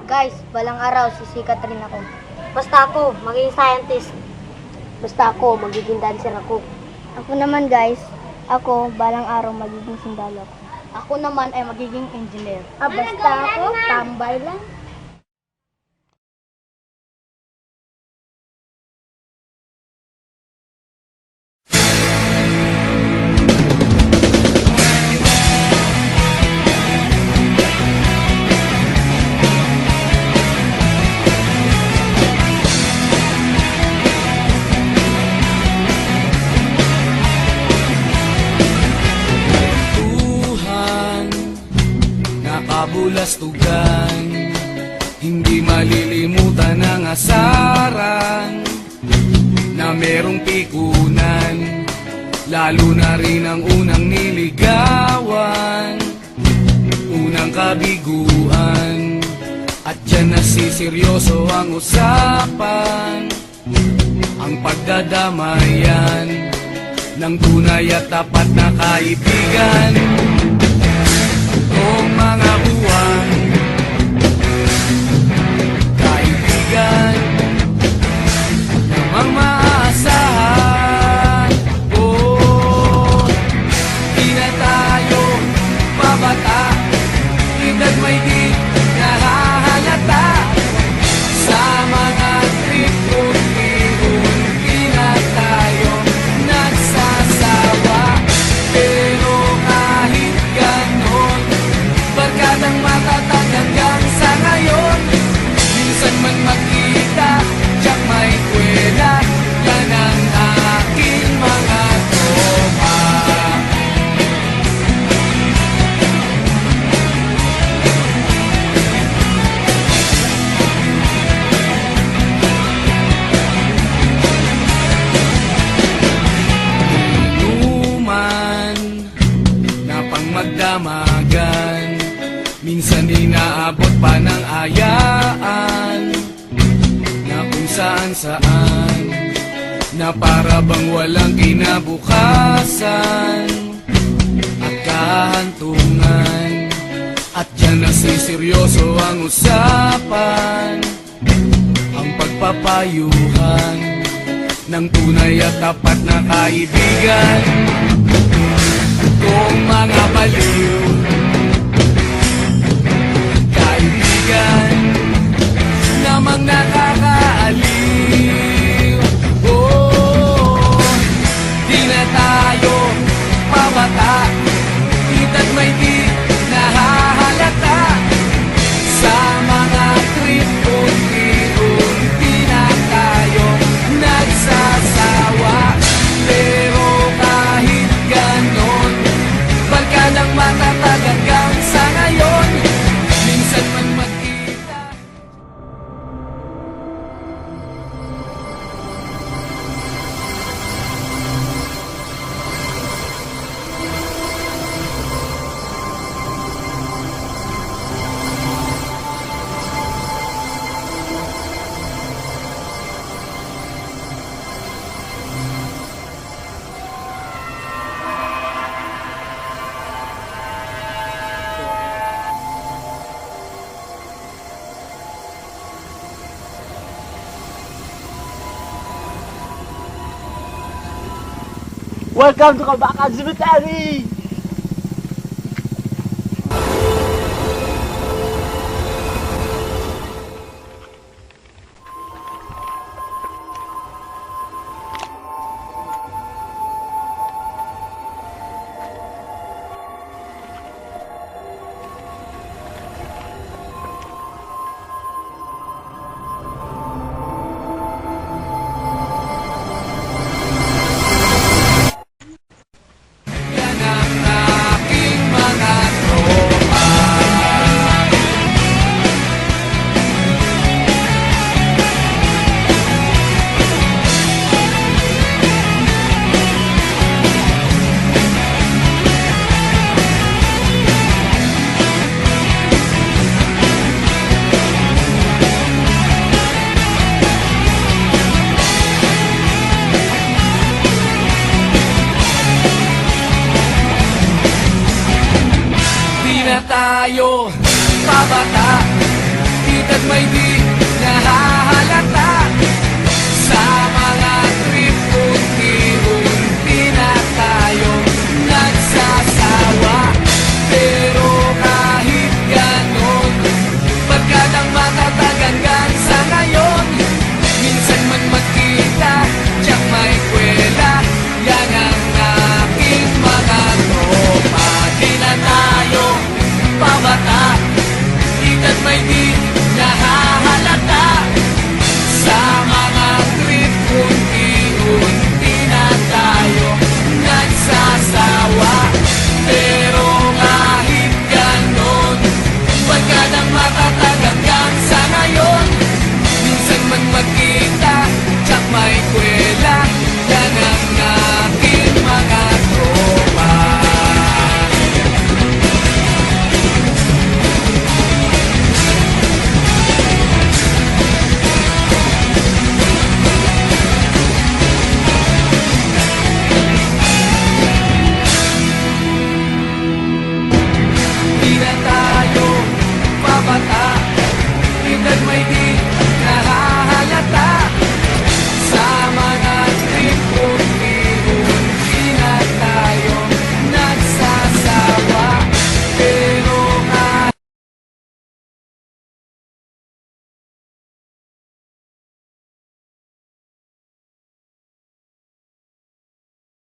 Guys, balang araw, sisikat rin ako. Basta ako, magiging scientist. Basta ako, magiging dancer ako. Ako naman guys, ako, balang araw, magiging sundalo ako. Ako naman ay magiging engineer. Basta ako, tambay lang. Kabulastugan, hindi malilimutan ang asaran na merong pikunan, lalo na rin ang unang niligawan, unang kabiguan, at dyan nasiseryoso ang usapan, ang pagdadamayan ng tunay at tapat na kaibigan. Kung mga buwan, kaibigan, namang maaasahan. Di na tayo mabata, edad may di nahahalata. Sa mga trip-trip-trip, di na tayo nagsasawa. Pero kahit ganon, barkadang matatag hanggang sa ngayon. Minsan man magkita, tiyak may kwela, yan ang aking mga tropa. Inuman na pang magdamagan, minsan inaabot pa ng ayaan, na kung saan-saan, na para bang walang kinabukasan at kahantungan. At dyan nasiseryoso ang usapan, ang pagpapayuhan ng tunay at tapat na kaibigan. Kung mga baliw, kaibigan, namang nakakaaliw. Di na tayo pabata, edad may di nahahalata. Sa mga trip-trip-trip, di na tayo nagsasawa. Pero kahit ganon, barkadang matatag hanggang sa ngayon. Minsan man magkita. Welcome to Kalbakan Cemetery! tayo pabata, kita'y may di nahahalata.